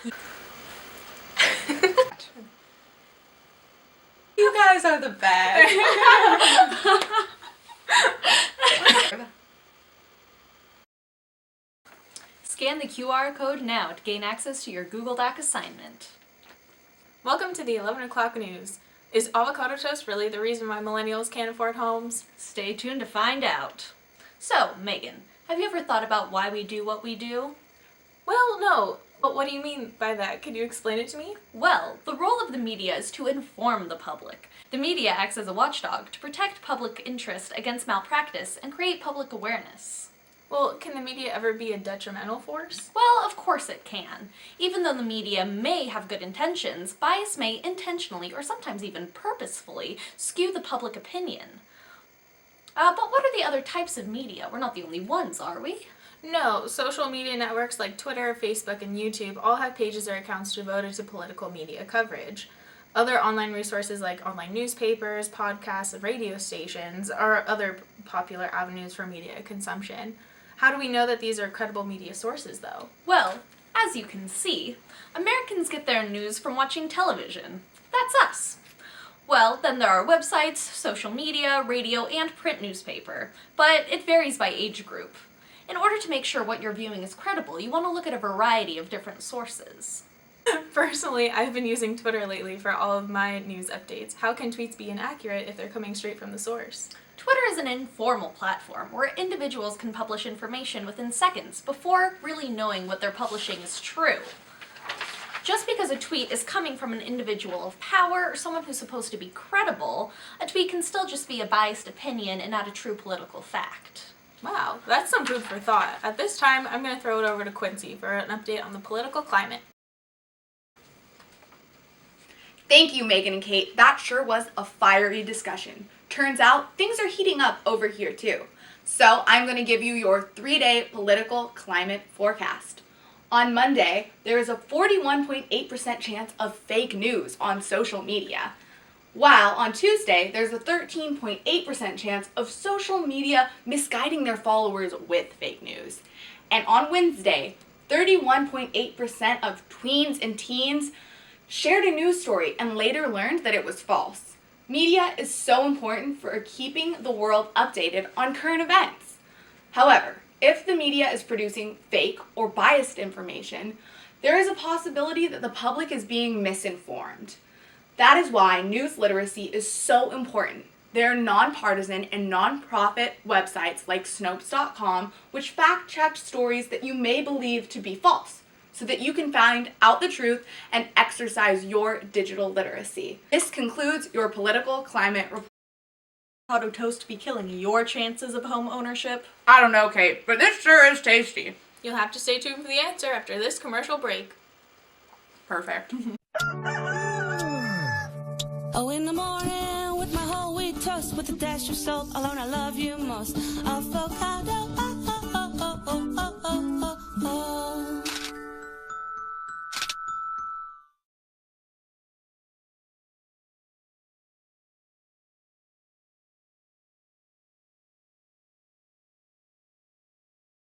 You guys are the best. Scan the QR code now to gain access to your Google Doc assignment. Welcome to the 11 o'clock news. Is avocado toast really the reason why millennials can't afford homes? Stay tuned to find out. So, Megan, have you ever thought about why we do what we do? Well, no. But what do you mean by that? Could you explain it to me? Well, the role of the media is to inform the public. The media acts as a watchdog to protect public interest against malpractice and create public awareness. Well, can the media ever be a detrimental force? Well, of course it can. Even though the media may have good intentions, bias may intentionally, or sometimes even purposefully, skew the public opinion. But what are the other types of media? We're not the only ones, are we? No, social media networks like Twitter, Facebook, and YouTube all have pages or accounts devoted to political media coverage. Other online resources like online newspapers, podcasts, and radio stations are other popular avenues for media consumption. How do we know that these are credible media sources, though? Well, as you can see, Americans get their news from watching television. That's us. Well, then there are websites, social media, radio, and print newspaper, but it varies by age group. In order to make sure what you're viewing is credible, you want to look at a variety of different sources. Personally, I've been using Twitter lately for all of my news updates. How can tweets be inaccurate if they're coming straight from the source? Twitter is an informal platform where individuals can publish information within seconds before really knowing what they're publishing is true. Just because a tweet is coming from an individual of power or someone who's supposed to be credible, a tweet can still just be a biased opinion and not a true political fact. Wow, that's some food for thought. At this time, I'm going to throw it over to Quincy for an update on the political climate. Thank you, Megan and Kate. That sure was a fiery discussion. Turns out, things are heating up over here too. So I'm going to give you your 3-day political climate forecast. On Monday, there is a 41.8% chance of fake news on social media. While on Tuesday, there's a 13.8% chance of social media misguiding their followers with fake news. And on Wednesday, 31.8% of tweens and teens shared a news story and later learned that it was false. Media is so important for keeping the world updated on current events. However, if the media is producing fake or biased information, there is a possibility that the public is being misinformed. That is why news literacy is so important. There are nonpartisan and nonprofit websites like Snopes.com which fact-check stories that you may believe to be false, so that you can find out the truth and exercise your digital literacy. This concludes your political climate report. Avocado toast be killing your chances of home ownership? I don't know, Kate, but this sure is tasty. You'll have to stay tuned for the answer after this commercial break. Perfect. Oh, in the morning with my whole wheat toast with a dash of salt. Alone I love you most. Avocado, oh, oh, oh, oh, oh, oh.